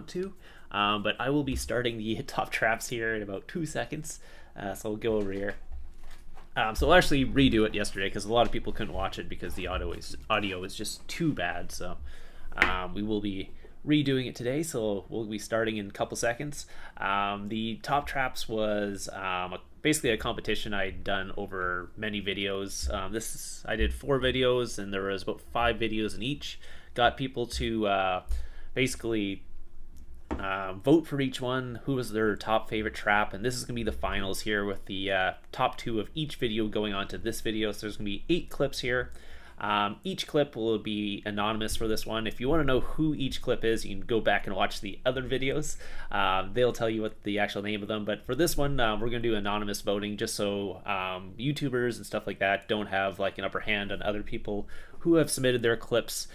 to. But I will be starting the top traps here in about 2 seconds. So we'll go over here. So I'll actually redo it yesterday because a lot of people couldn't watch it because the audio is just too bad. So we will be redoing it today. So we'll be starting in a couple seconds. The top traps was basically a competition I'd done over many videos. I did 4 videos and there was about 5 videos in each. Got people to basically vote for each one, who was their top favorite trap, and this is going to be the finals here with the top 2 of each video going on to this video. So there's going to be 8 clips here. Each clip will be anonymous for this one. If you want to know who each clip is, you can go back and watch the other videos. They'll tell you what the actual name of them. But for this one, we're going to do anonymous voting just so YouTubers and stuff like that don't have like an upper hand on other people who have submitted their clips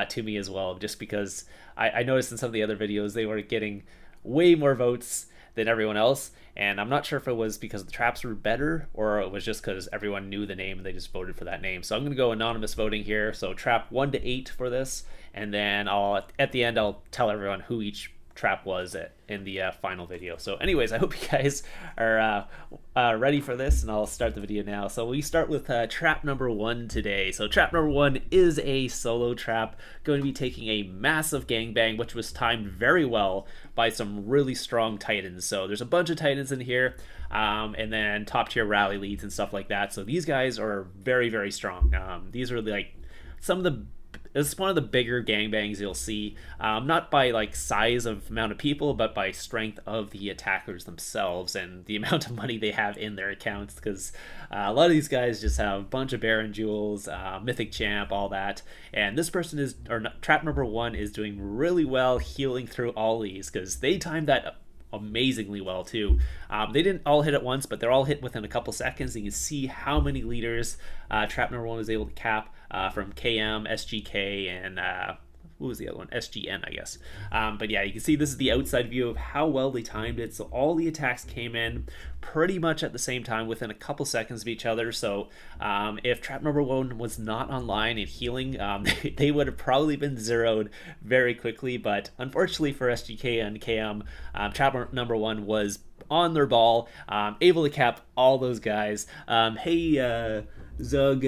to me as well. Just because I noticed in some of the other videos they were getting way more votes than everyone else, and I'm not sure if it was because the traps were better or it was just because everyone knew the name and they just voted for that name. So I'm going to go anonymous voting here. So trap 1 to 8 for this, and then at the end I'll tell everyone who each trap was in the final video. So anyways, I hope you guys are ready for this, and I'll start the video now. So we start with trap number 1 today. So trap number 1 is a solo trap, going to be taking a massive gangbang, which was timed very well by some really strong titans. So there's a bunch of titans in here, and then top tier rally leads and stuff like that. So these guys are very, very strong. These are like some of the It's one of the bigger gangbangs you'll see, not by like size of amount of people, but by strength of the attackers themselves and the amount of money they have in their accounts. Because a lot of these guys just have a bunch of Baron jewels, Mythic Champ, all that. And this person trap number 1 is doing really well healing through all these because they timed that amazingly well too. They didn't all hit at once, but they're all hit within a couple seconds. You can see how many leaders trap number 1 was able to cap from KM, SGK, and what was the other one? SGN, I guess. But yeah, you can see this is the outside view of how well they timed it. So all the attacks came in pretty much at the same time within a couple seconds of each other. So if trap number 1 was not online and healing, they would have probably been zeroed very quickly. But unfortunately for SGK and KM, trap number 1 was on their ball, able to cap all those guys. Hey, Zug,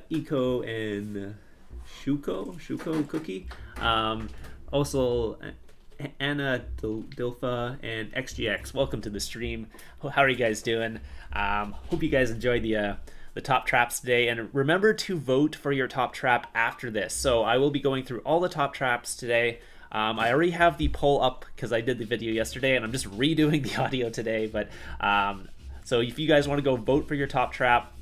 Eco, and Shuko Cookie. Also, Anna Dilfa and XGX. Welcome to the stream. How are you guys doing? Hope you guys enjoyed the top traps today, and remember to vote for your top trap after this. So I will be going through all the top traps today. I already have the poll up because I did the video yesterday, and I'm just redoing the audio today. But so if you guys want to go vote for your top trap,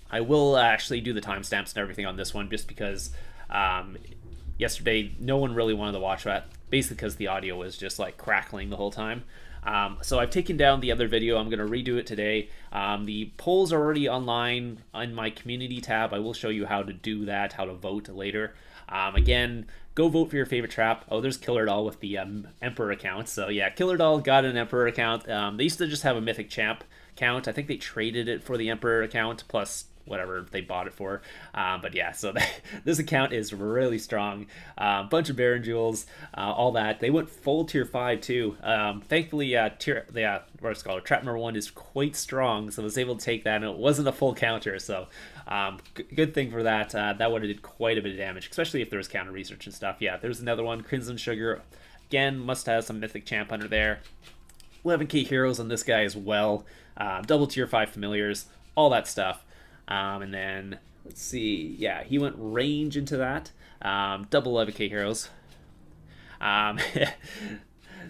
I will actually do the timestamps and everything on this one, just because yesterday no one really wanted to watch that, basically because the audio was just like crackling the whole time. So I've taken down the other video. I'm going to redo it today. The polls are already online in my community tab. I will show you how to do that, how to vote later. Again, go vote for your favorite trap. Oh, there's Killer Doll with the Emperor account. So yeah, Killer Doll got an Emperor account. They used to just have a Mythic Champ account. I think they traded it for the Emperor account plus whatever they bought it for. But yeah, so this account is really strong. Bunch of Baron jewels, all that. They went full tier 5 too. Thankfully, trap number 1 is quite strong, so I was able to take that, and it wasn't a full counter. So good thing for that. That would have did quite a bit of damage, especially if there was counter research and stuff. Yeah, there's another one, Crimson Sugar. Again, must have some Mythic Champ under there. 11k heroes on this guy as well. Double tier 5 familiars, all that stuff. And then let's see, yeah, he went range into that. Double 11k heroes.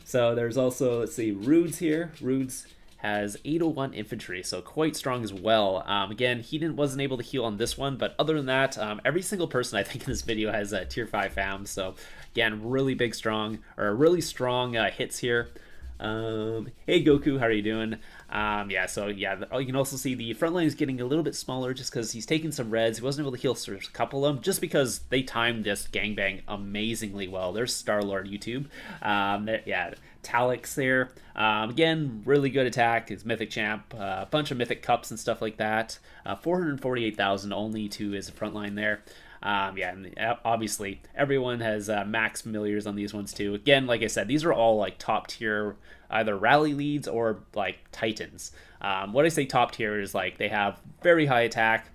So there's also, let's see, Rudes here. Rudes has 801 infantry, so quite strong as well. Again, he wasn't able to heal on this one, but other than that, every single person I think in this video has tier 5 fams. So again, really strong hits here. Hey Goku, how are you doing? Yeah, so yeah, you can also see the front line is getting a little bit smaller just because he's taking some reds. He wasn't able to heal a couple of them just because they timed this gangbang amazingly well. There's Star-Lord YouTube. Yeah, Talix there. Again, really good attack. His Mythic Champ, a bunch of Mythic Cups and stuff like that. 448,000 only to his front line there. Yeah, and obviously everyone has max familiars on these ones too. Again, like I said, these are all like top tier, either rally leads or like titans. What I say top tier is like they have very high attack.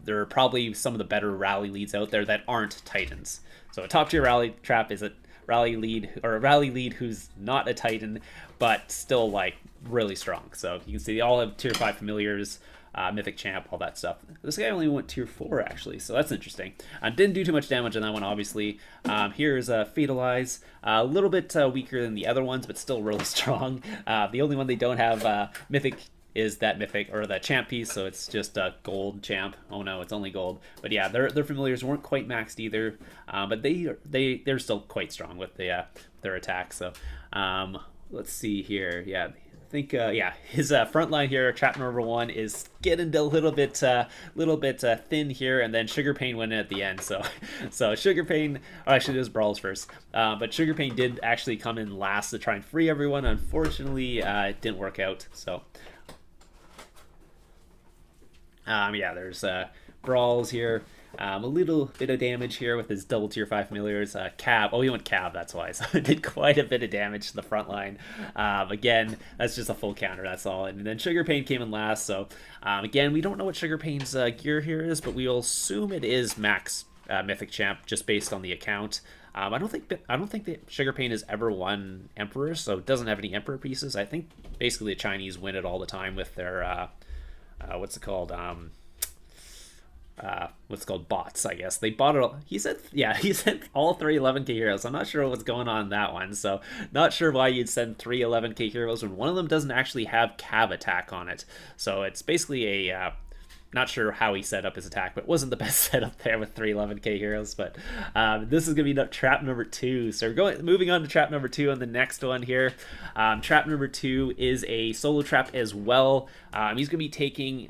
There are probably some of the better rally leads out there that aren't titans. So a top tier rally trap is a rally lead or a rally lead who's not a titan, but still like really strong. So you can see they all have tier 5 familiars, mythic champ, all that stuff. This guy only went tier 4 actually, so that's interesting. Didn't do too much damage on that one, obviously. Here's Fatalize, a little bit weaker than the other ones, but still really strong. The only one they don't have mythic is that mythic or the champ piece, so it's just a gold champ. Oh no, it's only gold. But yeah, their familiars weren't quite maxed either, but they're still quite strong with their attack. So let's see here. Yeah, I think yeah, his front line here, trap number 1, is getting a little bit thin here, and then Sugar Pain went in at the end. So Sugar Pain, or actually it was Brawls first, but Sugar Pain did actually come in last to try and free everyone. Unfortunately, it didn't work out. So. Yeah, there's Brawls here. A little bit of damage here with his double tier 5 familiars. Cab. Oh, he went Cab, that's why. So it did quite a bit of damage to the front line. Again, that's just a full counter, that's all. And then Sugar Pain came in last. So again, we don't know what Sugar Pain's gear here is, but we'll assume it is max mythic champ just based on the account. I don't think that Sugar Pain has ever won Emperor, so it doesn't have any Emperor pieces. I think basically the Chinese win it all the time with their what's it called? What's it called? Bots, I guess. They bought it all. He said all 3 11k heroes. I'm not sure what's going on in that one, so not sure why you'd send 3 11k heroes when one of them doesn't actually have cab attack on it. So it's basically a not sure how he set up his attack, but it wasn't the best setup there with 3 11k heroes. But this is going to be trap number 2. So we're moving on to trap number 2 on the next one here. Trap number 2 is a solo trap as well. He's going to be taking,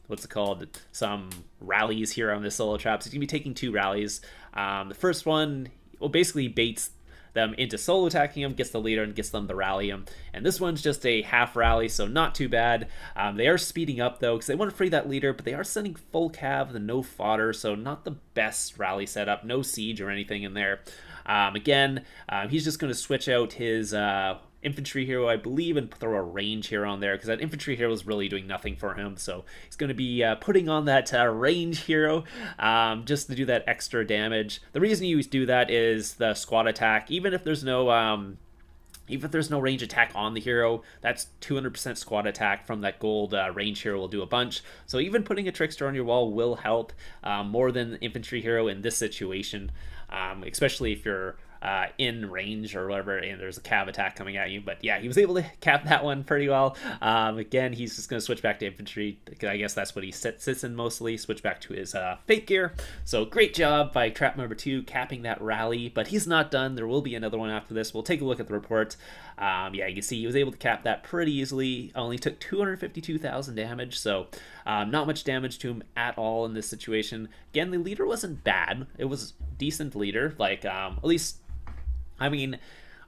what's it called, some rallies here on this solo trap. So he's going to be taking 2 rallies. The first one, well, basically baits them into solo attacking him, gets the leader and gets them to rally him. And this one's just a half rally, so not too bad. They are speeding up though, because they want to free that leader, but they are sending full cav, the no fodder, so not the best rally setup, no siege or anything in there. Again, he's just going to switch out his infantry hero, I believe, and throw a range hero on there, because that infantry hero is really doing nothing for him. So he's going to be putting on that range hero just to do that extra damage. The reason you do that is the squad attack. Even if there's no range attack on the hero, that's 200% squad attack from that gold range hero will do a bunch. So even putting a trickster on your wall will help more than the infantry hero in this situation, especially if you're in range or whatever and there's a cav attack coming at you. But yeah, he was able to cap that one pretty well. Again, he's just going to switch back to infantry. I guess that's what he sits in mostly, switch back to his fake gear. So great job by trap number 2 capping that rally, but he's not done. There will be another one after this. We'll take a look at the report. Yeah, you can see he was able to cap that pretty easily. Only took 252,000 damage, so not much damage to him at all in this situation. Again, the leader wasn't bad. It was decent leader, like at least, I mean,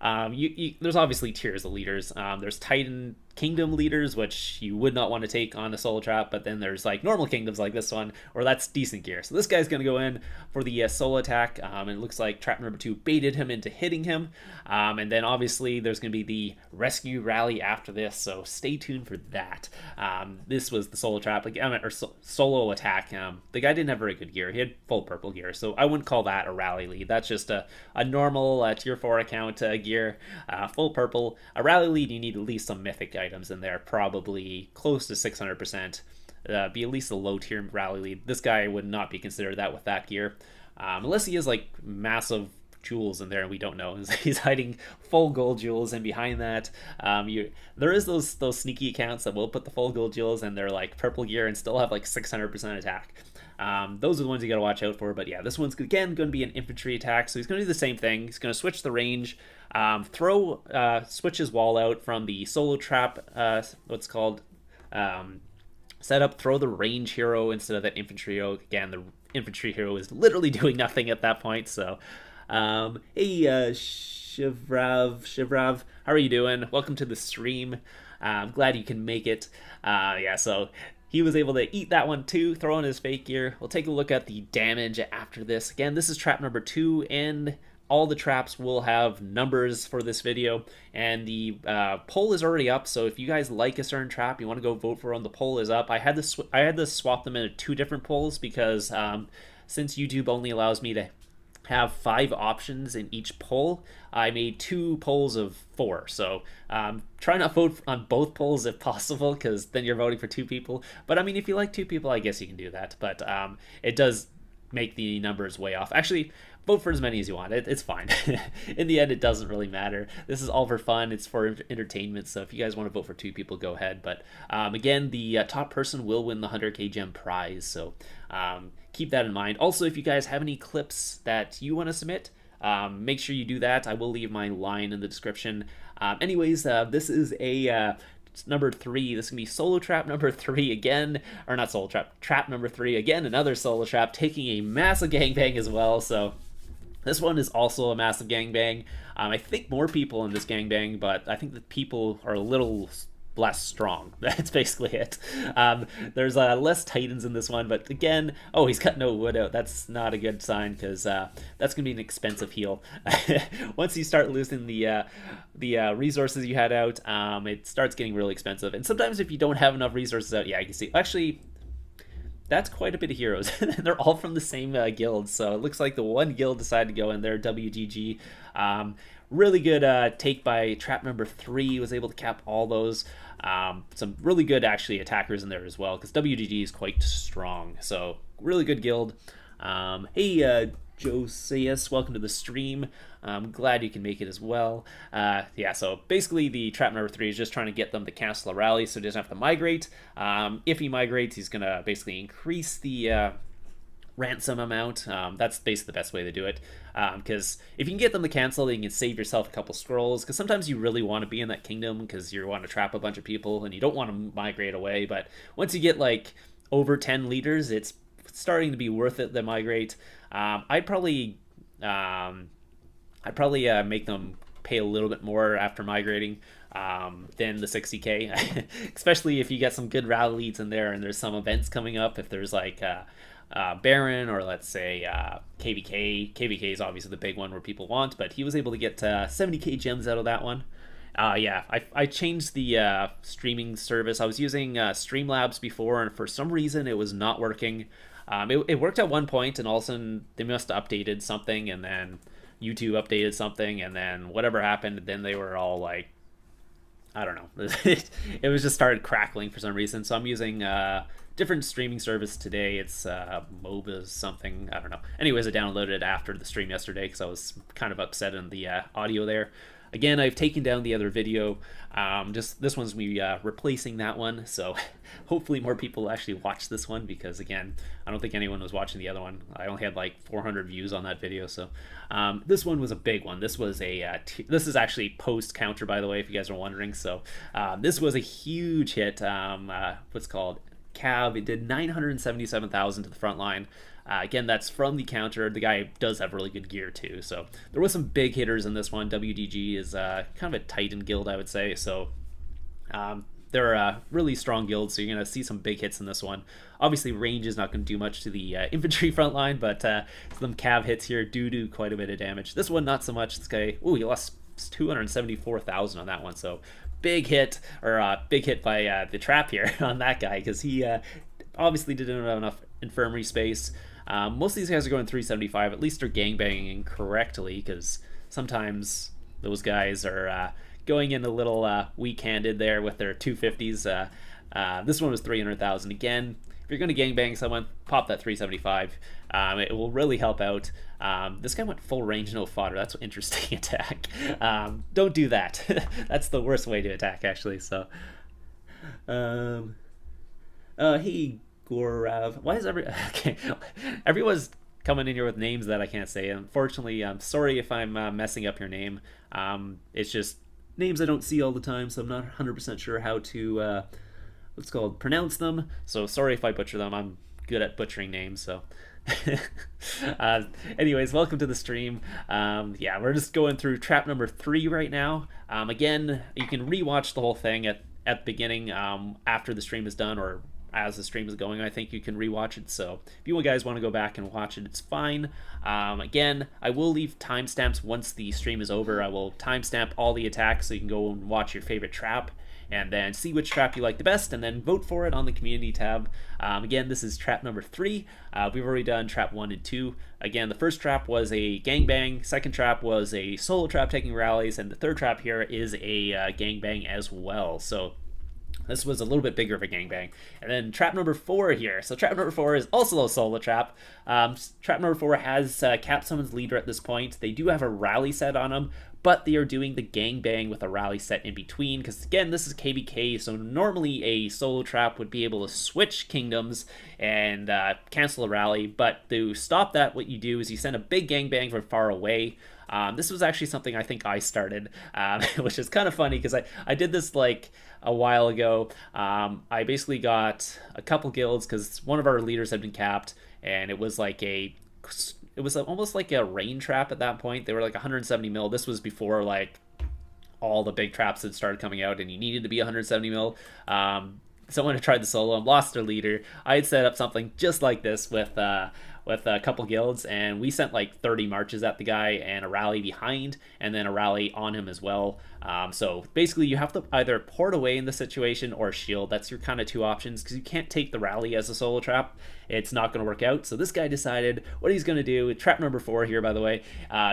there's obviously tiers of leaders. There's Titan Kingdom leaders, which you would not want to take on a solo trap, but then there's like normal kingdoms like this one, or that's decent gear. So this guy's going to go in for the solo attack, and it looks like trap number 2 baited him into hitting him, and then obviously there's going to be the rescue rally after this, so stay tuned for that. This was the solo trap, solo attack. The guy didn't have very good gear. He had full purple gear, so I wouldn't call that a rally lead. That's just a normal tier 4 account gear, full purple. A rally lead, you need at least some mythic items in there, probably close to 600%. Be at least a low tier rally lead. This guy would not be considered that with that gear, unless he has like massive jewels in there and we don't know. He's hiding full gold jewels in behind that. There is those sneaky accounts that will put the full gold jewels in their like purple gear and still have like 600% attack. Those are the ones you got to watch out for. But yeah, this one's again going to be an infantry attack, so he's going to do the same thing. He's going to switch the range, switch his wall out from the solo trap, what's called setup, throw the range hero instead of that infantry hero. Again, the infantry hero is literally doing nothing at that point. So hey, Shivrav, how are you doing? Welcome to the stream. I'm glad you can make it. Yeah, so he was able to eat that one too, throw in his fake gear. We'll take a look at the damage after this. Again, this is trap number 2, and all the traps will have numbers for this video, and the poll is already up. So if you guys like a certain trap, you want to go vote for them, the poll is up. I had to swap them into 2 different polls because since YouTube only allows me to have 5 options in each poll, I made 2 polls of 4. So try not vote on both polls if possible, because then you're voting for 2 people. But I mean, if you like 2 people, I guess you can do that. But it does make the numbers way off. Actually, vote for as many as you want. It's fine. In the end, it doesn't really matter. This is all for fun. It's for entertainment. So if you guys want to vote for 2 people, go ahead. But again, the top person will win the 100k gem prize. So keep that in mind. Also, if you guys have any clips that you want to submit, make sure you do that. I will leave my line in the description. Anyways, this is a number 3. This is gonna be solo trap number 3 again, or not solo trap, trap number 3 again. Another solo trap taking a massive gangbang as well. So this one is also a massive gangbang. I think more people in this gangbang, but I think the people are a little less strong. That's basically it. There's less titans in this one, but again, oh, he's cut no wood out. That's not a good sign, because that's gonna be an expensive heal. Once you start losing the resources you had out, it starts getting really expensive. And sometimes if you don't have enough resources out, yeah, you can see, actually, that's quite a bit of heroes. They're all from the same guild, so it looks like the one guild decided to go in there, WGG. Really good take by trap number 3, was able to cap all those. Some really good, actually, attackers in there as well, because WGG is quite strong. So, really good guild. Hey, Josias, welcome to the stream. I'm glad you can make it as well. Yeah, so basically the trap number 3 is just trying to get them to cancel a rally so he doesn't have to migrate. If he migrates, he's going to basically increase the ransom amount. That's basically the best way to do it, because if you can get them to cancel, then you can save yourself a couple scrolls, because sometimes you really want to be in that kingdom because you want to trap a bunch of people and you don't want to migrate away. But once you get like over 10 leaders, it's starting to be worth it to migrate. I'd probably make them pay a little bit more after migrating than the 60k, especially if you get some good rally leads in there and there's some events coming up. If there's like Baron, or let's say KVK. KVK is obviously the big one where people want, but he was able to get 70k gems out of that one. Yeah, I changed the streaming service. I was using Streamlabs before, and for some reason it was not working. It worked at one point, and all of a sudden they must have updated something, and then YouTube updated something, and then whatever happened, then they were all like, I don't know. It was just started crackling for some reason. So I'm using different streaming service today. It's MOBA something, I don't know. Anyways, I downloaded it after the stream yesterday because I was kind of upset in the audio there. Again, I've taken down the other video. Just this one's me replacing that one, so hopefully more people will actually watch this one, because again, I don't think anyone was watching the other one. I only had like 400 views on that video. So this one was a big one. This was a this is actually post counter, by the way, if you guys are wondering. So this was a huge hit. What's called Cav. It did 977,000 to the front line. Again, that's from the counter. The guy does have really good gear too, so there was some big hitters in this one. WDG is kind of a Titan guild, I would say, so they're a really strong guild, so you're going to see some big hits in this one. Obviously, range is not going to do much to the infantry front line, but some cav hits here do quite a bit of damage. This one, not so much. This guy, ooh, he lost 274,000 on that one, so big hit, or big hit by the trap here on that guy, because he obviously didn't have enough infirmary space. Most of these guys are going 375. At least they're gangbanging correctly, because sometimes those guys are going in a little weak-handed there with their 250s. This one was 300,000. Again, if you're going to gangbang someone, pop that 375. It will really help out. This guy went full range, no fodder. That's an interesting attack. Don't do that. That's the worst way to attack, actually. So, hey, Gorav. Why is okay? Everyone's coming in here with names that I can't say. Unfortunately, I'm sorry if I'm messing up your name. It's just names I don't see all the time, so I'm not 100% sure how to what's called pronounce them. So sorry if I butcher them. I'm good at butchering names, so. Anyways, welcome to the stream. Yeah, we're just going through trap number 3 right now. Again, you can rewatch the whole thing at the beginning after the stream is done, or as the stream is going. I think you can rewatch it. So if you guys want to go back and watch it, it's fine. Again, I will leave timestamps once the stream is over. I will timestamp all the attacks so you can go and watch your favorite trap and then see which trap you like the best, and then vote for it on the community tab. Again, this is trap number 3. We've already done trap 1 and 2. Again, the first trap was a gangbang, second trap was a solo trap taking rallies, and the third trap here is a gangbang as well. So this was a little bit bigger of a gangbang. And then trap number 4 here. So trap number 4 is also a solo trap. Trap number 4 has capped someone's leader at this point. They do have a rally set on them, but they are doing the gangbang with a rally set in between, because again, this is KBK, so normally a solo trap would be able to switch kingdoms and cancel a rally, but to stop that, what you do is you send a big gangbang from far away. This was actually something I think I started, which is kind of funny because I did this like a while ago. I basically got a couple guilds because one of our leaders had been capped, and it was like it was almost like a rain trap at that point. They were like 170 mil. This was before like all the big traps had started coming out and you needed to be 170 mil. Someone had tried the solo and lost their leader. I had set up something just like this with a couple guilds, and we sent like 30 marches at the guy and a rally behind and then a rally on him as well. So basically you have to either port away in the situation or shield. That's your kind of two options, because you can't take the rally as a solo trap. It's not going to work out. So this guy decided what he's going to do, trap number 4 here by the way,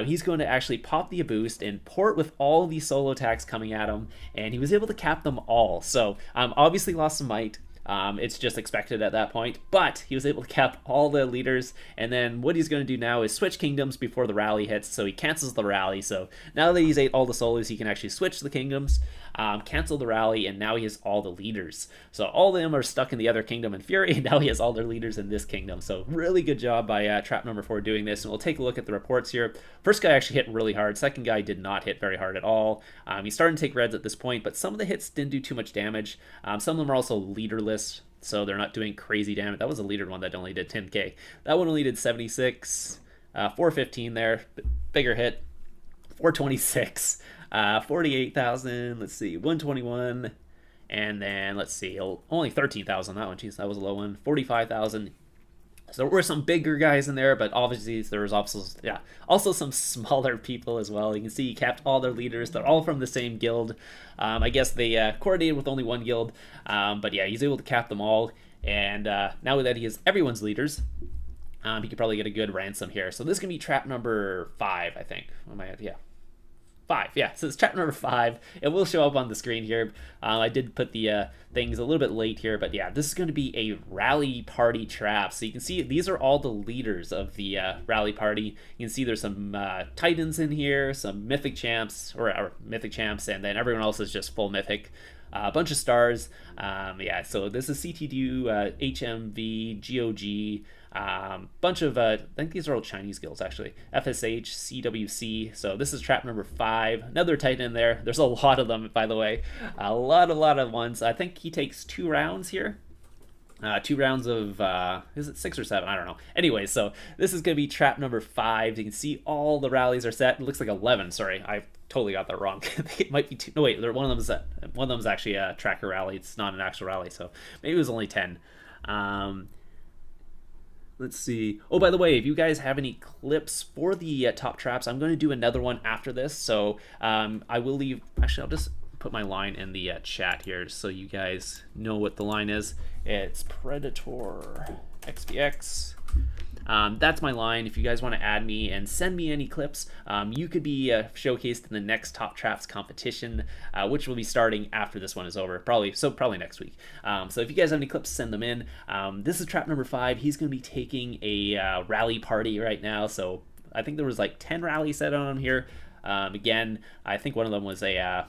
he's going to actually pop the boost and port with all these solo attacks coming at him, and he was able to cap them all. So obviously lost some might. It's just expected at that point, but he was able to cap all the leaders, and then what he's going to do now is switch kingdoms before the rally hits, so he cancels the rally. So now that he's ate all the solos, he can actually switch the kingdoms, cancel the rally, and now he has all the leaders. So all of them are stuck in the other kingdom in Fury, and now he has all their leaders in this kingdom. So really good job by trap number 4 doing this, and we'll take a look at the reports here. First guy actually hit really hard, second guy did not hit very hard at all. He's starting to take reds at this point, but some of the hits didn't do too much damage. Some of them are also leaderless, so they're not doing crazy damage. That was a leader one that only did 10k. That one only did 76, 415 there, bigger hit, 426, 48,000, let's see, 121, and then let's see, only 13,000 that one. Jeez, that was a low one. 45,000. So there were some bigger guys in there, but obviously there was also some smaller people as well. You can see he capped all their leaders. They're all from the same guild. I guess they coordinated with only one guild, but yeah, he's able to cap them all. And now that he has everyone's leaders, he could probably get a good ransom here. So this is gonna be trap number 5, I think. What am I at? Yeah. 5, yeah, so it's trap number 5. It will show up on the screen here. I did put the things a little bit late here, but yeah, this is going to be a rally party trap. So you can see these are all the leaders of the rally party. You can see there's some titans in here, some mythic champs, or mythic champs, and then everyone else is just full mythic. A bunch of stars. Yeah, so this is CTDU, HMV, GOG, bunch of, I think these are all Chinese guilds actually, FSH, CWC. So this is trap number 5. Another Titan in there. There's a lot of them, by the way. A lot of ones. I think he takes 2 rounds here. 2 rounds of, is it 6 or 7? I don't know. Anyway, so this is going to be trap number 5. You can see all the rallies are set. It looks like 11. Sorry, I totally got that wrong. It might be 2. No, wait, one of them is actually a tracker rally. It's not an actual rally, so maybe it was only 10. Let's see. Oh, by the way, if you guys have any clips for the top traps, I'm going to do another one after this. So I will leave. Actually, I'll just put my line in the chat here so you guys know what the line is. It's Predatorxvx. That's my line. If you guys want to add me and send me any clips, you could be showcased in the next Top Traps competition, which will be starting after this one is over, probably next week. So if you guys have any clips, send them in. This is trap number 5. He's going to be taking a rally party right now. So I think there was like 10 rallies set on him here. Again, I think one of them was a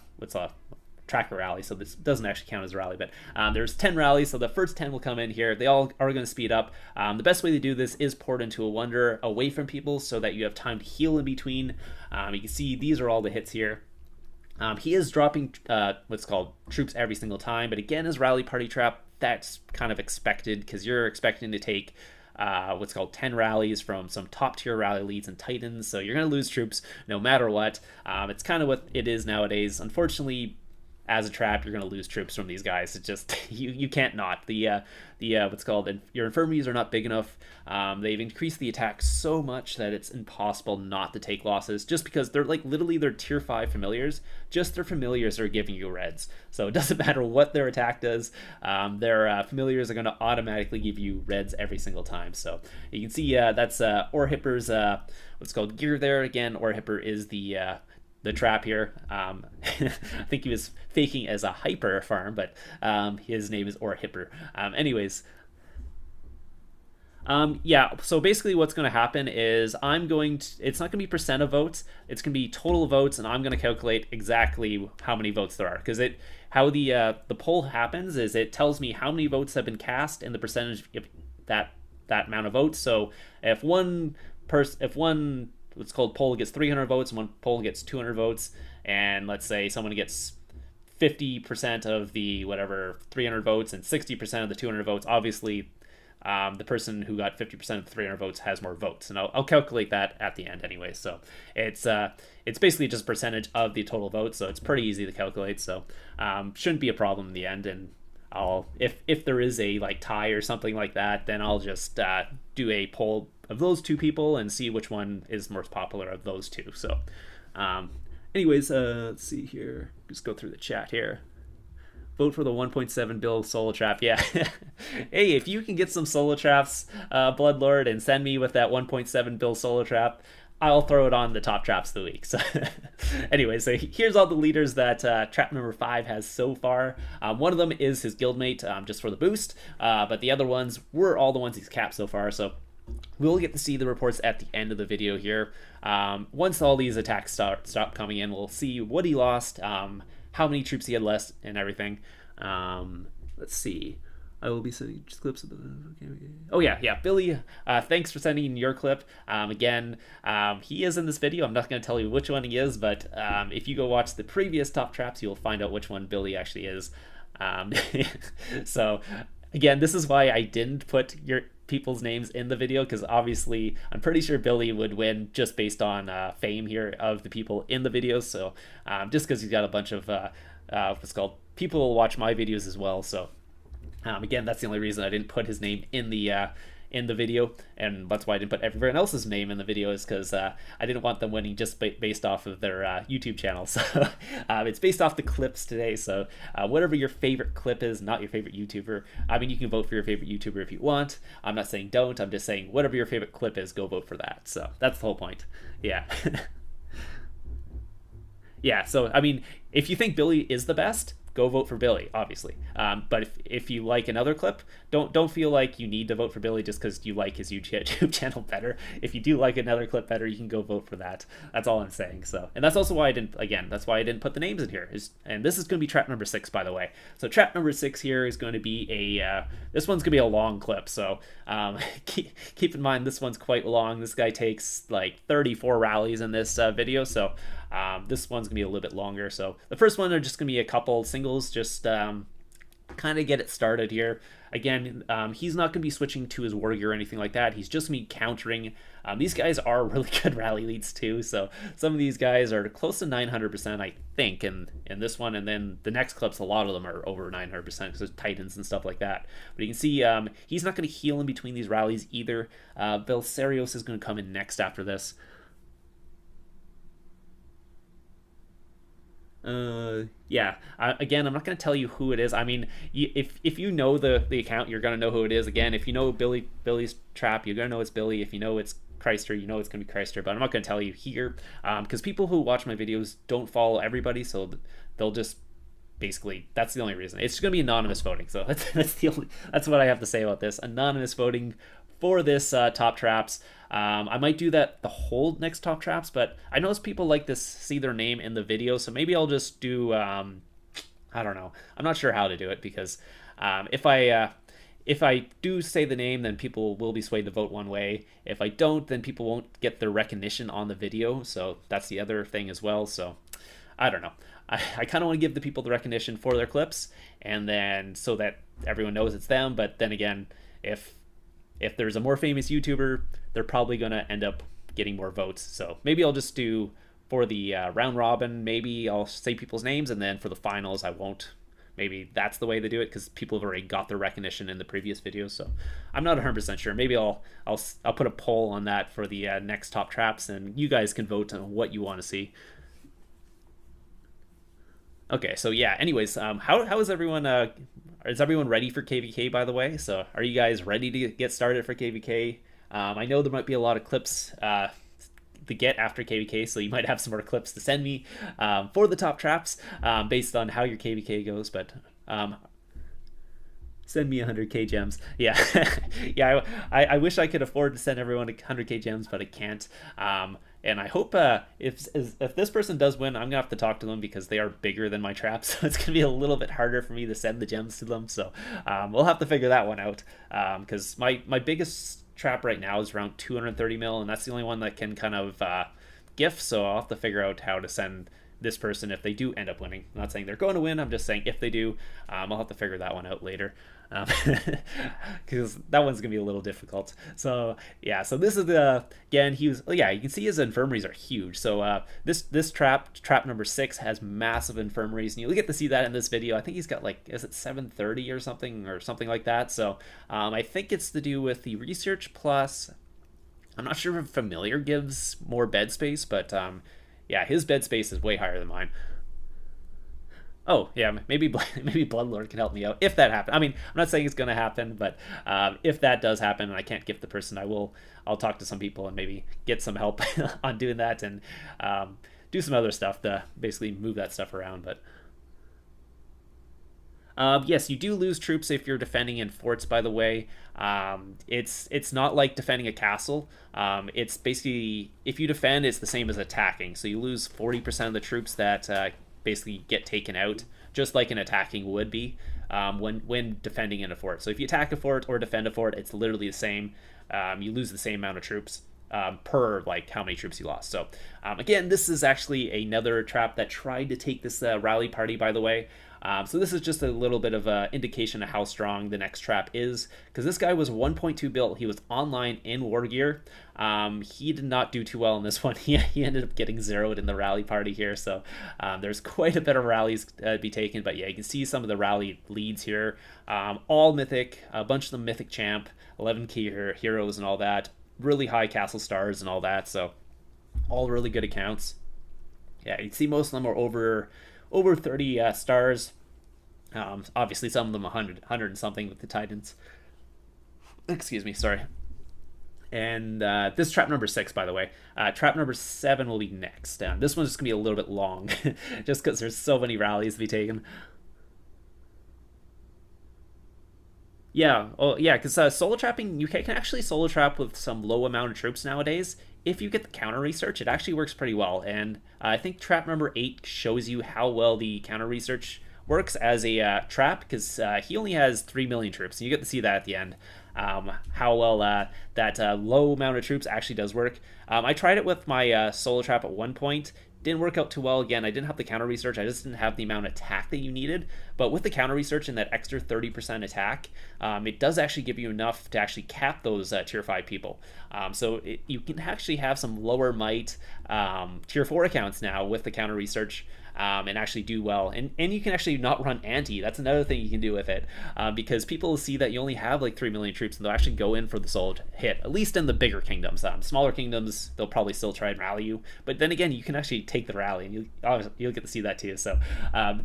tracker rally, so this doesn't actually count as a rally, but there's 10 rallies, so the first 10 will come in here. They all are going to speed up. The best way to do this is port into a wonder away from people so that you have time to heal in between. You can see these are all the hits here. He is dropping what's called troops every single time, but again, as rally party trap, that's kind of expected because you're expecting to take what's called 10 rallies from some top tier rally leads and titans, so you're going to lose troops no matter what. It's kind of what it is nowadays. Unfortunately, as a trap, you're going to lose troops from these guys. It's just you can't not. The what's called your infirmaries are not big enough. They've increased the attack so much that it's impossible not to take losses, just because they're like literally they're tier 5 familiars. Just their familiars are giving you reds, so it doesn't matter what their attack does. Their familiars are going to automatically give you reds every single time. So you can see that's Orhipper's what's called gear there. Again, Orhipper is the trap here. I think he was faking as a hyper farm, but his name is Orhipper. Anyways, yeah, so basically what's going to happen is it's not going to be percent of votes, it's going to be total votes, and I'm going to calculate exactly how many votes there are, because how the poll happens is it tells me how many votes have been cast and the percentage of that amount of votes. So if one what's called poll gets 300 votes and one poll gets 200 votes, and let's say someone gets 50% of the whatever 300 votes and 60% of the 200 votes, obviously the person who got 50% of the 300 votes has more votes, and I'll calculate that at the end anyway. So it's basically just a percentage of the total votes, so it's pretty easy to calculate, so shouldn't be a problem in the end. And if there is a like tie or something like that, then I'll just do a poll of those two people and see which one is most popular of those two. So anyways, let's see here, just go through the chat here. Vote for the 1.7 bill solo trap. Yeah. Hey, if you can get some solo traps, Bloodlord, and send me with that 1.7 bill solo trap, I'll throw it on the top traps of the week. So anyway, so here's all the leaders that trap number 5 has so far. One of them is his guildmate, just for the boost, but the other ones were all the ones he's capped so far. So we'll get to see the reports at the end of the video here. Once all these attacks stop coming in, we'll see what he lost, how many troops he had less, and everything. Let's see. I will be sending just clips of the... Okay. Oh, yeah. Billy, thanks for sending your clip. Again, he is in this video. I'm not going to tell you which one he is, but if you go watch the previous top traps, you'll find out which one Billy actually is. So, again, this is why I didn't put your people's names in the video, because obviously I'm pretty sure Billy would win just based on fame here of the people in the videos. So, just because he's got a bunch of what's called people will watch my videos as well. So, again, that's the only reason I didn't put his name in the video, and that's why I didn't put everyone else's name in the video, is because I didn't want them winning just based off of their YouTube channel. So it's based off the clips today. So whatever your favorite clip is, not your favorite YouTuber. I mean, you can vote for your favorite YouTuber if you want. I'm not saying don't. I'm just saying whatever your favorite clip is, go vote for that. So that's the whole point. Yeah. Yeah. So I mean, if you think Billy is the best, go vote for Billy, obviously. But if you like another clip, don't feel like you need to vote for Billy just because you like his YouTube channel better. If you do like another clip better, you can go vote for that. That's all I'm saying. So, and that's also why I didn't put the names in here. And this is going to be trap number 6, by the way. So trap number 6 here is going to be this one's going to be a long clip. So keep in mind, this one's quite long. This guy takes like 34 rallies in this video. So this one's gonna be a little bit longer. So the first one are just gonna be a couple singles, just kind of get it started here. Again, he's not gonna be switching to his warrior or anything like that. He's just gonna be countering. These guys are really good rally leads too. So some of these guys are close to 900%, I think, in this one. And then the next clips, a lot of them are over 900% because there's Titans and stuff like that. But you can see he's not gonna heal in between these rallies either. Belisarius is gonna come in next after this. Yeah. Again, I'm not going to tell you who it is. I mean, if you know the account, you're going to know who it is. Again, if you know Billy's trap, you're going to know it's Billy. If you know it's Chrysler, you know it's going to be Chrysler. But I'm not going to tell you here because people who watch my videos don't follow everybody, so they'll just basically, that's the only reason. It's going to be anonymous voting. So that's what I have to say about this. Anonymous voting for this top traps. I might do that the whole next top traps, but I notice people like to see their name in the video, so maybe I'll just do I don't know. I'm not sure how to do it, because if I do say the name, then people will be swayed to vote one way. If I don't, then people won't get their recognition on the video, so that's the other thing as well. So I don't know. I kind of want to give the people the recognition for their clips, and then so that everyone knows it's them. But then again, if there's a more famous YouTuber, they're probably going to end up getting more votes. So maybe I'll just do for the round robin, maybe I'll say people's names, and then for the finals, I won't. Maybe that's the way they do it because people have already got their recognition in the previous videos. So I'm not 100% sure. Maybe I'll put a poll on that for the next top traps, and you guys can vote on what you want to see. Okay, so yeah. Anyways, how is everyone? Is everyone ready for KVK? By the way, so are you guys ready to get started for KVK? I know there might be a lot of clips to get after KVK, so you might have some more clips to send me for the top traps based on how your KVK goes. But send me 100k gems. Yeah, yeah. I wish I could afford to send everyone 100k gems, but I can't. And I hope if this person does win, I'm gonna have to talk to them because they are bigger than my traps, so it's gonna be a little bit harder for me to send the gems to them. So we'll have to figure that one out because my biggest trap right now is around 230 mil, and that's the only one that can kind of gift. So I'll have to figure out how to send this person if they do end up winning. I'm not saying they're going to win. I'm just saying if they do, I'll have to figure that one out later because that one's gonna be a little difficult. So yeah, so this is the again he was you can see his infirmaries are huge. So this trap number 6 has massive infirmaries, and you'll get to see that in this video. I think he's got like, is it 730 or something like that. So I think it's to do with the research plus. I'm not sure if familiar gives more bed space, but yeah, his bed space is way higher than mine. Oh yeah, maybe Bloodlord can help me out if that happens. I mean, I'm not saying it's gonna happen, but if that does happen and I can't gift the person, I'll talk to some people and maybe get some help on doing that and do some other stuff to basically move that stuff around. But yes, you do lose troops if you're defending in forts, by the way. It's not like defending a castle. It's basically, if you defend, it's the same as attacking. So you lose 40% of the troops that basically get taken out, just like an attacking would be when defending in a fort. So if you attack a fort or defend a fort, it's literally the same. You lose the same amount of troops per like how many troops you lost. So again, this is actually another trap that tried to take this rally party, by the way. So this is just a little bit of an indication of how strong the next trap is, because this guy was 1.2 built. He was online in war gear. He did not do too well in this one. He ended up getting zeroed in the rally party here. So there's quite a bit of rallies to be taken. But yeah, you can see some of the rally leads here. All mythic, a bunch of them mythic champ, 11k heroes and all that. Really high castle stars and all that. So all really good accounts. Yeah, you can see most of them are over 30 stars. Obviously some of them 100 and something with the Titans. Excuse me, sorry. And this is trap number 6, by the way. Trap number 7 will be next. This one's just gonna be a little bit long just because there's so many rallies to be taken. Yeah, because solo trapping, you can actually solo trap with some low amount of troops nowadays. If you get the counter research, it actually works pretty well. And I think trap number 8 shows you how well the counter research works as a trap, because he only has 3 million troops. And you get to see that at the end, how well that low amount of troops actually does work. I tried it with my solo trap at one point. Didn't work out too well. Again, I didn't have the counter research. I just didn't have the amount of attack that you needed. But with the counter research and that extra 30% attack, it does actually give you enough to actually cap those tier 5 people. So you can actually have some lower might tier 4 accounts now with the counter research. And actually do well, and you can actually not run anti. That's another thing you can do with it, because people see that you only have like 3 million troops, and they'll actually go in for the solo hit, at least in the bigger kingdoms. Smaller kingdoms, they'll probably still try and rally you, but then again, you can actually take the rally, and you'll get to see that too. So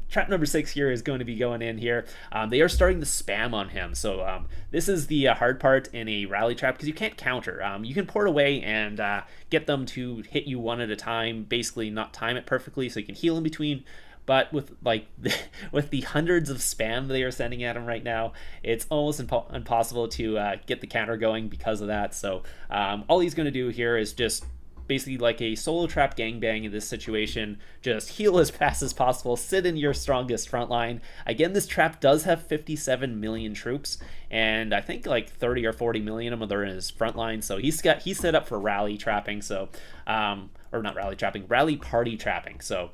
trap number 6 here is going to be going in here. They are starting to spam on him, so this is the hard part in a rally trap, because you can't counter. You can port away and get them to hit you one at a time, basically not time it perfectly so you can heal in between. But with with the hundreds of spam they are sending at him right now, it's almost impossible to get the counter going because of that. So all he's going to do here is just basically like a solo trap gangbang in this situation. Just heal as fast as possible, sit in your strongest front line. Again, this trap does have 57 million troops, and I think like 30 or 40 million of them are in his front line. So he's set up for rally trapping. So or not rally trapping, rally party trapping. So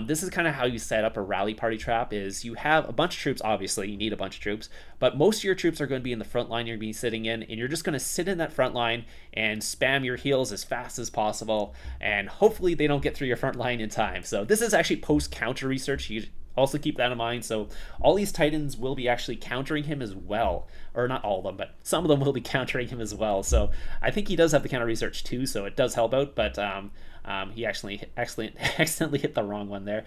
this is kind of how you set up a rally party trap. Is you have a bunch of troops. Obviously, you need a bunch of troops, but most of your troops are going to be in the front line. You're going to be sitting in, and you're just going to sit in that front line and spam your heals as fast as possible, and hopefully they don't get through your front line in time. So this is actually post counter research. You also keep that in mind. So all these titans will be actually countering him as well, or not all of them, but some of them will be countering him as well. So I think he does have the counter research too, so it does help out. But he actually accidentally hit the wrong one there.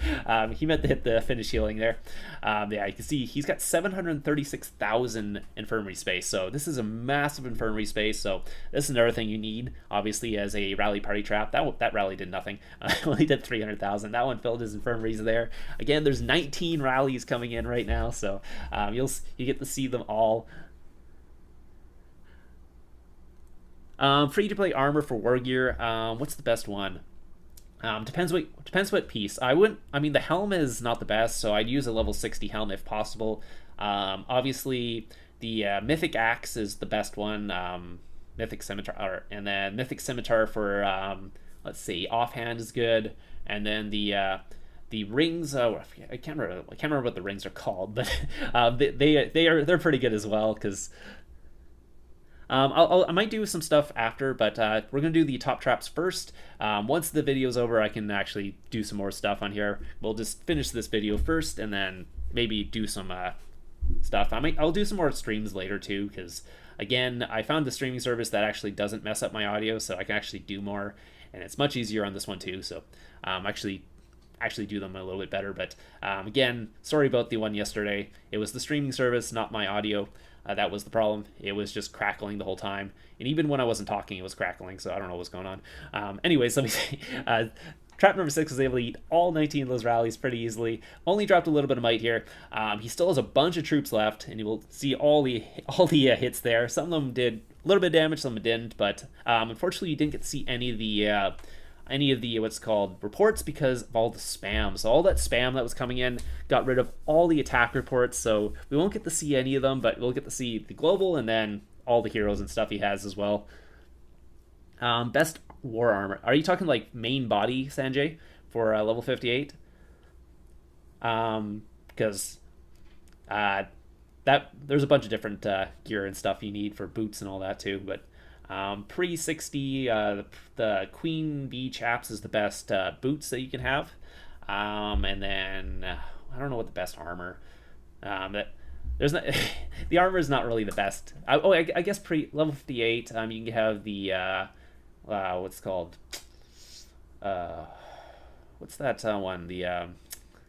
He meant to hit the finish healing there. Yeah, you can see he's got 736,000 infirmary space. So this is a massive infirmary space. So this is another thing you need, obviously, as a rally party trap. That rally did nothing. Only did 300,000. That one filled his infirmaries there. Again, there's 19 rallies coming in right now, so you get to see them all. Free to play armor for war gear. What's the best one? Depends what piece. I mean, the helm is not the best, so I'd use a level 60 helm if possible. Obviously, the mythic axe is the best one. Mythic scimitar, and then mythic scimitar for let's see, offhand is good, and then the rings. I can't remember what the rings are called, but they're pretty good as well, because. I might do some stuff after, but we're going to do the top traps first. Once the video's over, I can actually do some more stuff on here. We'll just finish this video first, and then maybe do some stuff. I'll do some more streams later too, because again, I found the streaming service that actually doesn't mess up my audio, so I can actually do more, and it's much easier on this one too. So actually do them a little bit better. But again, sorry about the one yesterday. It was the streaming service, not my audio. That was the problem. It was just crackling the whole time, and even when I wasn't talking, it was crackling, so I don't know what's going on. Anyways, let me say, trap number 6 was able to eat all 19 of those rallies pretty easily. Only dropped a little bit of might here. He still has a bunch of troops left, and you will see all the hits there. Some of them did a little bit of damage, some of them didn't, but unfortunately you didn't get to see any of the what's called reports because of all the spam. So all that spam that was coming in got rid of all the attack reports, so we won't get to see any of them, but we'll get to see the global and then all the heroes and stuff he has as well. Best war armor. Are you talking like main body, Sanjay, for level 58? Because that there's a bunch of different gear and stuff you need for boots and all that too, but pre-60, the Queen Bee chaps is the best boots that you can have. And then I don't know what the best armor. There's not the armor is not really the best. I guess level 58. You can have the what's called what's that one? The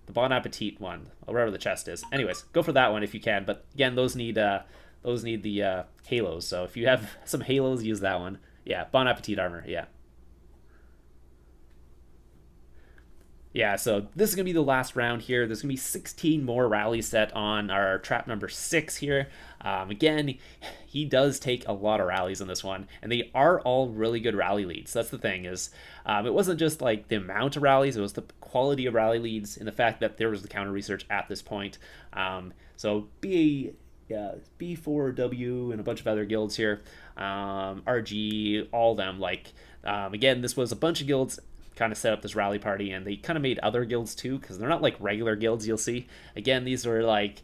Bon Appetit one, or wherever the chest is. Anyways, go for that one if you can. But again, those need the halos, so if you have some halos, use that one. Yeah, Bon Appetit armor, yeah, so this is going to be the last round here. There's going to be 16 more rallies set on our trap number 6 here. Again, he does take a lot of rallies on this one, and they are all really good rally leads. That's the thing is, it wasn't just like the amount of rallies, it was the quality of rally leads and the fact that there was the counter research at this point. So B4W and a bunch of other guilds here, RG, all of them. Like again, this was a bunch of guilds kind of set up this rally party, and they kind of made other guilds too, because they're not like regular guilds you'll see. Again, these were like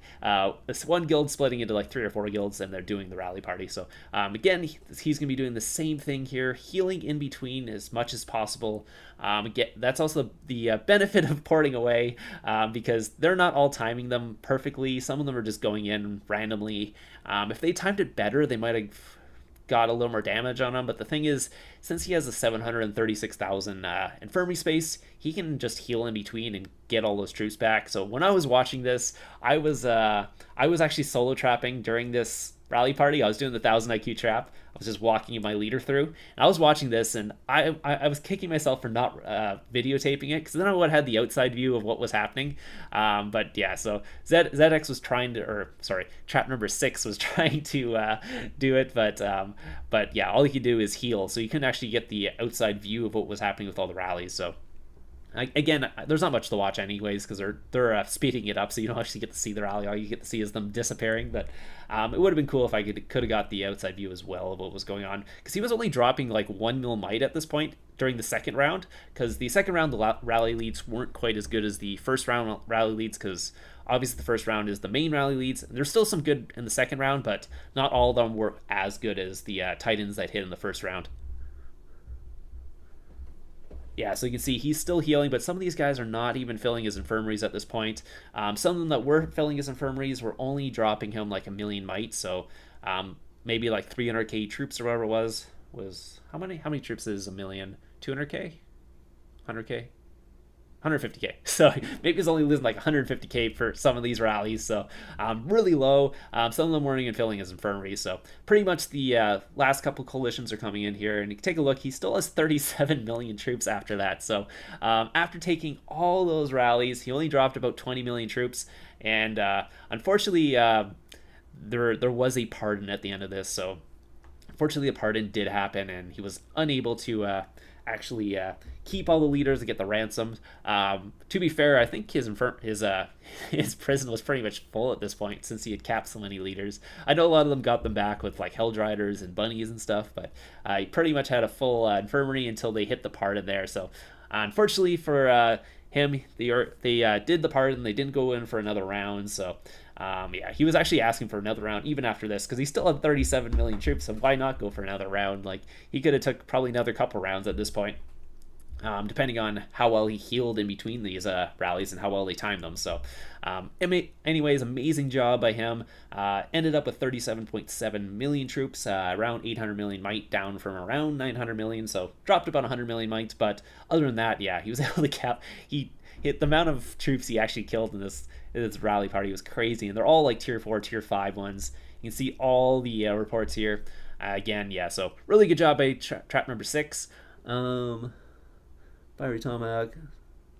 this one guild splitting into like 3 or 4 guilds, and they're doing the rally party. So again, he's gonna be doing the same thing here, healing in between as much as possible. Again, that's also the benefit of porting away, because they're not all timing them perfectly. Some of them are just going in randomly. If they timed it better, they might have got a little more damage on him, but the thing is, since he has a 736,000 infirmary space, he can just heal in between and get all those troops back. So when I was watching this, I was actually solo trapping during this rally party. I was doing the 1000 IQ trap. I was just walking my leader through, and I was watching this, and I was kicking myself for not videotaping it, because then I would have had the outside view of what was happening. But yeah, so ZX was trying to, or sorry, trap number 6 was trying to do it, but yeah, all you could do is heal, so you couldn't actually get the outside view of what was happening with all the rallies. So Again, there's not much to watch anyways because they're speeding it up, so you don't actually get to see the rally. All you get to see is them disappearing. But it would have been cool if I could have got the outside view as well of what was going on, because he was only dropping like 1 mil might at this point during the second round, because the second round the rally leads weren't quite as good as the first round rally leads, because obviously the first round is the main rally leads. There's still some good in the second round, but not all of them were as good as the Titans that hit in the first round. Yeah, so you can see he's still healing, but some of these guys are not even filling his infirmaries at this point. Some of them that were filling his infirmaries were only dropping him like 1 million might, so maybe like 300k troops or whatever it was how many troops is 1 million? 200k, 100k, 150k. So maybe he's only losing like 150k for some of these rallies. So really low. Some of them weren't even filling his infirmary. So pretty much the last couple coalitions are coming in here, and you can take a look. He still has 37 million troops after that. So after taking all those rallies, he only dropped about 20 million troops. And unfortunately, there was a pardon at the end of this. So unfortunately, a pardon did happen, and he was unable to actually keep all the leaders and get the ransoms. To be fair, I think his prison was pretty much full at this point, since he had capped so many leaders. I know a lot of them got them back with like Helldriders and bunnies and stuff, but he pretty much had a full infirmary until they hit the pardon there. So unfortunately for him, they did the pardon. They didn't go in for another round. So yeah, he was actually asking for another round even after this, because he still had 37 million troops, so why not go for another round? Like, he could have took probably another couple rounds at this point, depending on how well he healed in between these rallies and how well they timed them. So anyways, amazing job by him. Ended up with 37.7 million troops, around 800 million might, down from around 900 million, so dropped about 100 million might. But other than that, yeah, he was able to cap. He hit the amount of troops he actually killed in this rally party was crazy, and they're all like tier 4, tier 5 ones. You can see all the reports here. Again, yeah, so really good job by trap number 6. Fiery Tomahawk.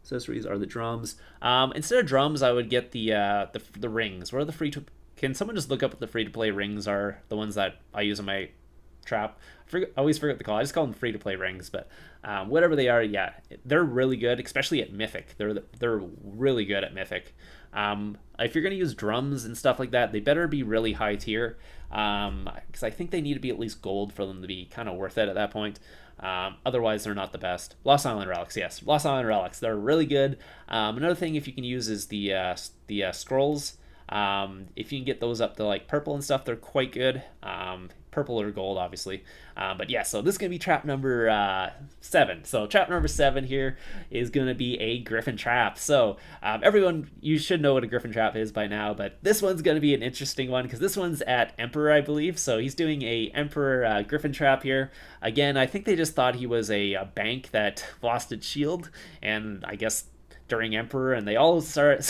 Accessories are the drums. Instead of drums, I would get the rings. What are the free to? Can someone just look up what the free to play rings are? The ones that I use in my trap. I always forget the call. I just call them free to play rings, but whatever they are, yeah, they're really good, especially at Mythic. They're really good at Mythic. If you're gonna use drums and stuff like that, they better be really high tier, because I think they need to be at least gold for them to be kind of worth it at that point. Otherwise, they're not the best. Lost Island Relics, yes, Lost Island Relics. They're really good. Another thing, if you can use, is the scrolls. If you can get those up to like purple and stuff, they're quite good. Purple or gold, obviously. But yeah, so this is going to be trap number 7. So trap number 7 here is going to be a Griffin trap. So everyone, you should know what a Griffin trap is by now, but this one's going to be an interesting one, because this one's at Emperor, I believe. So he's doing a Emperor Griffin trap here. Again, I think they just thought he was a bank that lost its shield, and I guess during Emperor, and they all started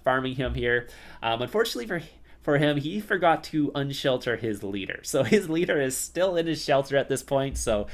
farming him here. Unfortunately for him, he forgot to unshelter his leader. So his leader is still in his shelter at this point. So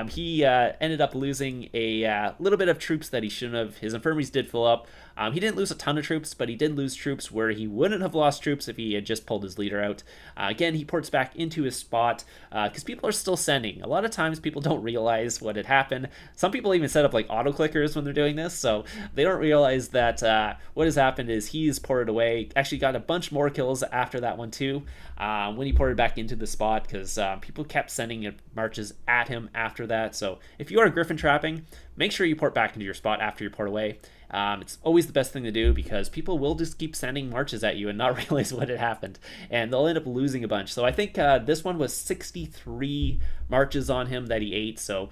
he ended up losing a little bit of troops that he shouldn't have. His infirmaries did fill up. He didn't lose a ton of troops, but he did lose troops where he wouldn't have lost troops if he had just pulled his leader out. Again, he ports back into his spot, because people are still sending. A lot of times people don't realize what had happened. Some people even set up like auto clickers when they're doing this, so they don't realize that what has happened is he's ported away. Actually got a bunch more kills after that one too, when he ported back into the spot, because people kept sending marches at him after that. So if you are Griffin trapping, make sure you port back into your spot after you port away. It's always the best thing to do, because people will just keep sending marches at you and not realize what had happened, and they'll end up losing a bunch. So I think this one was 63 marches on him that he ate. So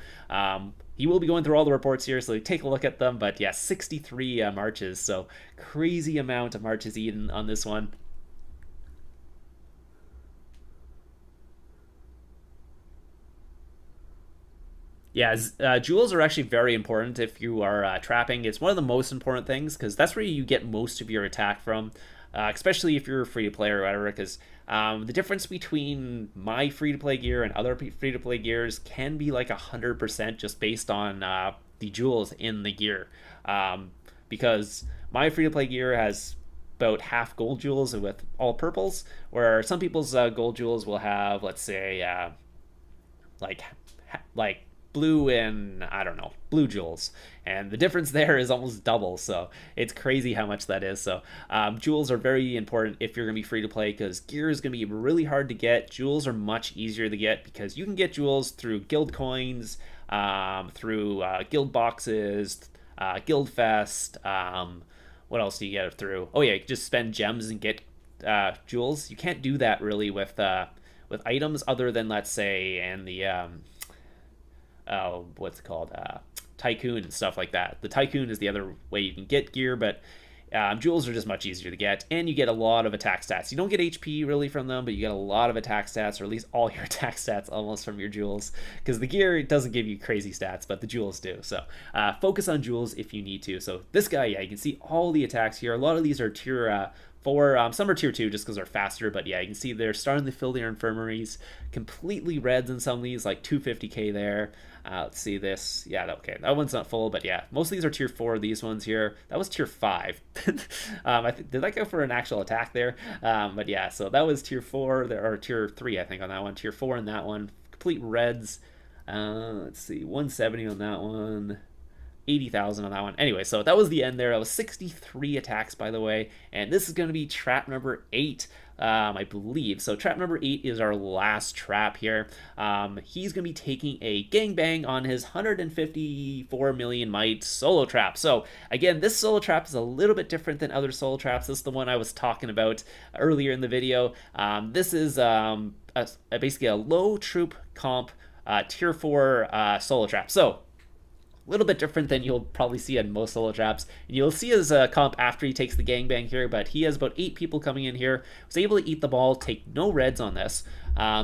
he will be going through all the reports here, so take a look at them. But yeah, 63 marches. So crazy amount of marches eaten on this one. Yeah, jewels are actually very important if you are trapping. It's one of the most important things, because that's where you get most of your attack from, especially if you're a free-to-play or whatever, because the difference between my free-to-play gear and other free-to-play gears can be like 100% just based on the jewels in the gear, because my free-to-play gear has about half gold jewels with all purples, where some people's gold jewels will have, let's say, like blue and, I don't know, blue jewels. And the difference there is almost double, so it's crazy how much that is. So jewels are very important if you're going to be free to play, because gear is going to be really hard to get. Jewels are much easier to get because you can get jewels through guild coins, through guild boxes, guild fest. What else do you get it through? Oh yeah, you can just spend gems and get jewels. You can't do that really with items other than, let's say, and the what's it called, Tycoon and stuff like that. The Tycoon is the other way you can get gear, but jewels are just much easier to get, and you get a lot of attack stats. You don't get HP really from them, but you get a lot of attack stats, or at least all your attack stats almost from your jewels, because the gear doesn't give you crazy stats, but the jewels do. So focus on jewels if you need to. So this guy, yeah, you can see all the attacks here. A lot of these are tier 4, some are tier 2 just because they're faster, but yeah, you can see they're starting to fill their infirmaries. Completely reds in some of these, like 250k there. Let's see this. Yeah, okay, that one's not full, but yeah, most of these are tier 4. These ones here, that was tier 5. Did that go for an actual attack there? But yeah, so that was tier 4, or tier 3, I think, on that one. Tier 4 in that one. Complete reds. Let's see, 170 on that one. 80,000 on that one. Anyway, so that was the end there. That was 63 attacks, by the way. And this is going to be trap number 8, I believe. So trap number 8 is our last trap here. He's going to be taking a gangbang on his 154 million might solo trap. So again, this solo trap is a little bit different than other solo traps. This is the one I was talking about earlier in the video. This is basically a low troop comp tier 4 solo trap. So a little bit different than you'll probably see in most solo traps. And you'll see his comp after he takes the gangbang here, but he has about 8 people coming in here. Was able to eat the ball, take no reds on this.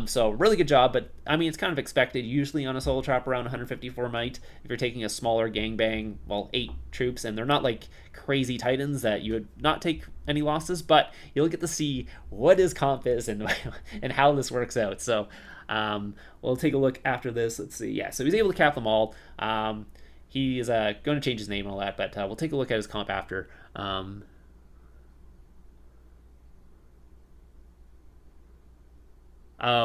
So really good job, but I mean, it's kind of expected usually on a solo trap around 154 might. If you're taking a smaller gangbang, well, 8 troops, and they're not like crazy titans that you would not take any losses, but you'll get to see what his comp is and, and how this works out. So we'll take a look after this. Let's see. Yeah, so he's able to cap them all. He is going to change his name and all that, but we'll take a look at his comp after. Oh,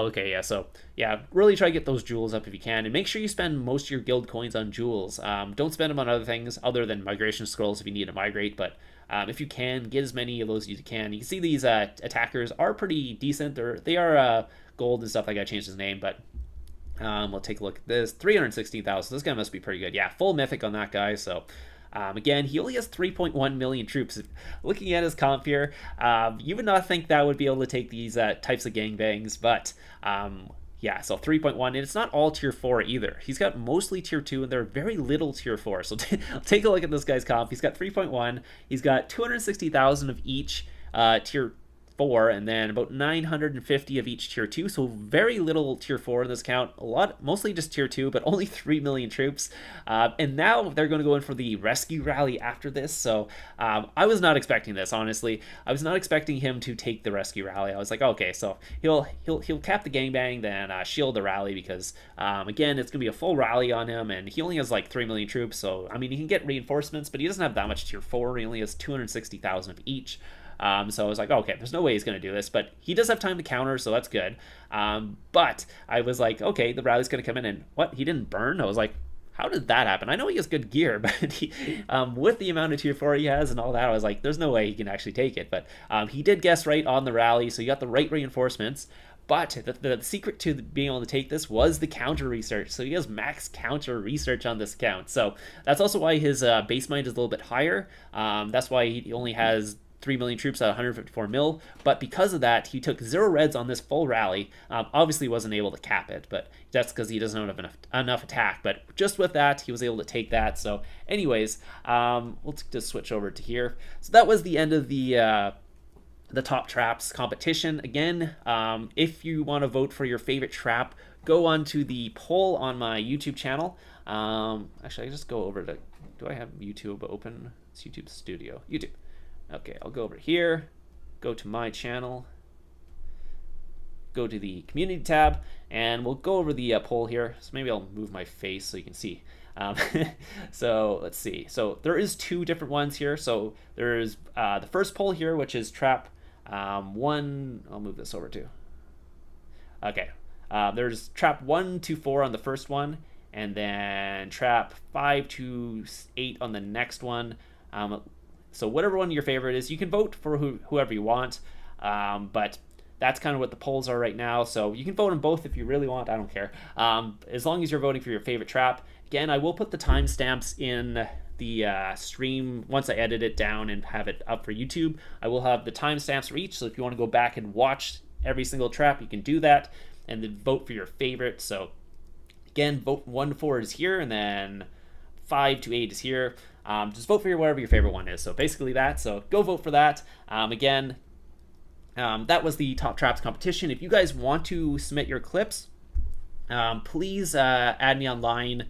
okay, yeah, so, yeah, really try to get those jewels up if you can, and make sure you spend most of your guild coins on jewels. Don't spend them on other things other than migration scrolls if you need to migrate, but if you can, get as many of those as you can. You can see these attackers are pretty decent. They are gold and stuff. I gotta change his name, but we'll take a look at this. 316,000. This guy must be pretty good. Yeah, full mythic on that guy. So again, he only has 3.1 million troops. Looking at his comp here, you would not think that would be able to take these types of gangbangs, but yeah, so 3.1, and it's not all tier 4 either. He's got mostly tier 2, and they're very little tier 4. So take a look at this guy's comp. He's got 3.1. He's got 260,000 of each tier 4, and then about 950 of each tier 2, so very little tier 4 in this count. A lot, mostly just tier 2, but only 3 million troops. And now they're going to go in for the rescue rally after this. So I was not expecting this, honestly. I was not expecting him to take the rescue rally. I was like, okay, so he'll cap the gangbang, then shield the rally, because again, it's going to be a full rally on him, and he only has like 3 million troops. So I mean, he can get reinforcements, but he doesn't have that much tier 4. He only has 260,000 of each. So I was like, okay, there's no way he's going to do this, but he does have time to counter, so that's good. But I was like, okay, the rally's going to come in, and what? He didn't burn? I was like, how did that happen? I know he has good gear, but he, with the amount of tier 4 he has and all that, I was like, there's no way he can actually take it. But he did guess right on the rally, so he got the right reinforcements. But the secret to being able to take this was the counter research. So he has max counter research on this account. So that's also why his base mind is a little bit higher. That's why he only has 3 million troops at 154 mil, but because of that, he took 0 reds on this full rally. Obviously wasn't able to cap it, but that's because he doesn't have enough attack, but just with that, he was able to take that. So anyways, we'll just switch over to here. So that was the end of the top traps competition. Again, if you want to vote for your favorite trap, go on to the poll on my YouTube channel. Actually, I just go over to, do I have YouTube open? It's YouTube Studio. YouTube. Okay, I'll go over here, go to my channel, go to the community tab, and we'll go over the poll here. So maybe I'll move my face so you can see. So let's see. So there is 2 different ones here. So there's the first poll here, which is trap 1. I'll move this over too. Okay, there's trap 1 to 4 on the first one, and then trap 5 to 8 on the next one. So whatever one your favorite is, you can vote for whoever you want, but that's kind of what the polls are right now. So you can vote on both if you really want. I don't care, as long as you're voting for your favorite trap. Again, I will put the timestamps in the stream once I edit it down and have it up for YouTube. I will have the timestamps for each, so if you want to go back and watch every single trap, you can do that, and then vote for your favorite. So again, vote 1 to 4 is here, and then 5 to 8 is here. Just vote for whatever your favorite one is. So basically that. So go vote for that. Again, that was the Top Traps competition. If you guys want to submit your clips, please add me online.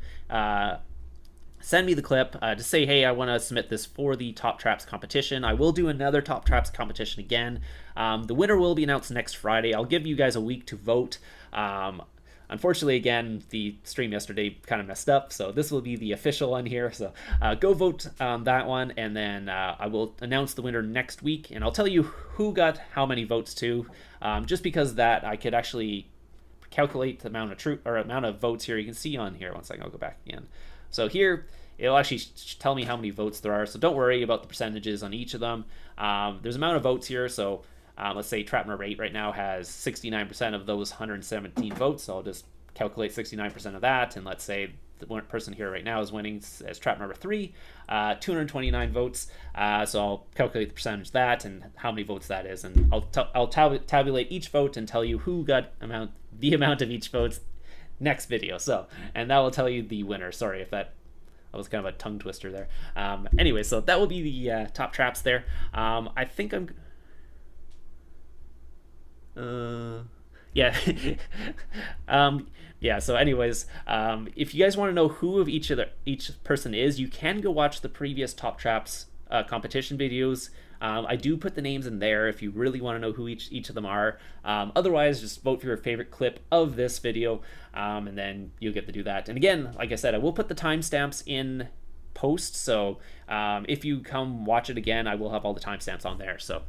Send me the clip. Just say, hey, I want to submit this for the Top Traps competition. I will do another Top Traps competition again. The winner will be announced next Friday. I'll give you guys a week to vote. Unfortunately, again, the stream yesterday kind of messed up, so this will be the official one here. So go vote on that one, and then I will announce the winner next week, and I'll tell you who got how many votes too. Just because that I could actually calculate the amount of votes here. You can see on here. One second, I'll go back again. So here it'll actually tell me how many votes there are. So don't worry about the percentages on each of them. There's an amount of votes here. So let's say trap number 8 right now has 69% of those 117 votes. So I'll just calculate 69% of that, and let's say the one person here right now is winning as trap number 3, 229 votes. So I'll calculate the percentage of that and how many votes that is, and I'll tabulate each vote and tell you who got the amount of each vote next video. So, and that will tell you the winner. Sorry if that was kind of a tongue twister there. Anyway, so that will be the top traps there. I think I'm yeah. Yeah, so anyways, if you guys want to know who of each person is, you can go watch the previous Top Traps competition videos. I do put the names in there if you really want to know who each of them are. Otherwise, just vote for your favorite clip of this video, and then you'll get to do that. And again, like I said, I will put the timestamps in post, so if you come watch it again, I will have all the timestamps on there. So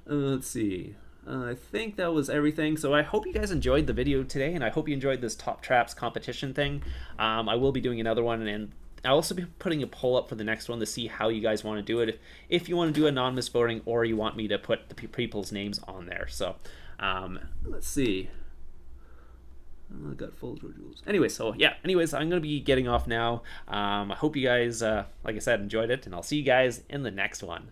let's see. I think that was everything. So I hope you guys enjoyed the video today, and I hope you enjoyed this Top Traps competition thing. I will be doing another one, and I'll also be putting a poll up for the next one to see how you guys want to do it. If you want to do anonymous voting, or you want me to put the people's names on there. So let's see. I got full rules. Anyway, so yeah. Anyways, I'm gonna be getting off now. I hope you guys, like I said, enjoyed it, and I'll see you guys in the next one.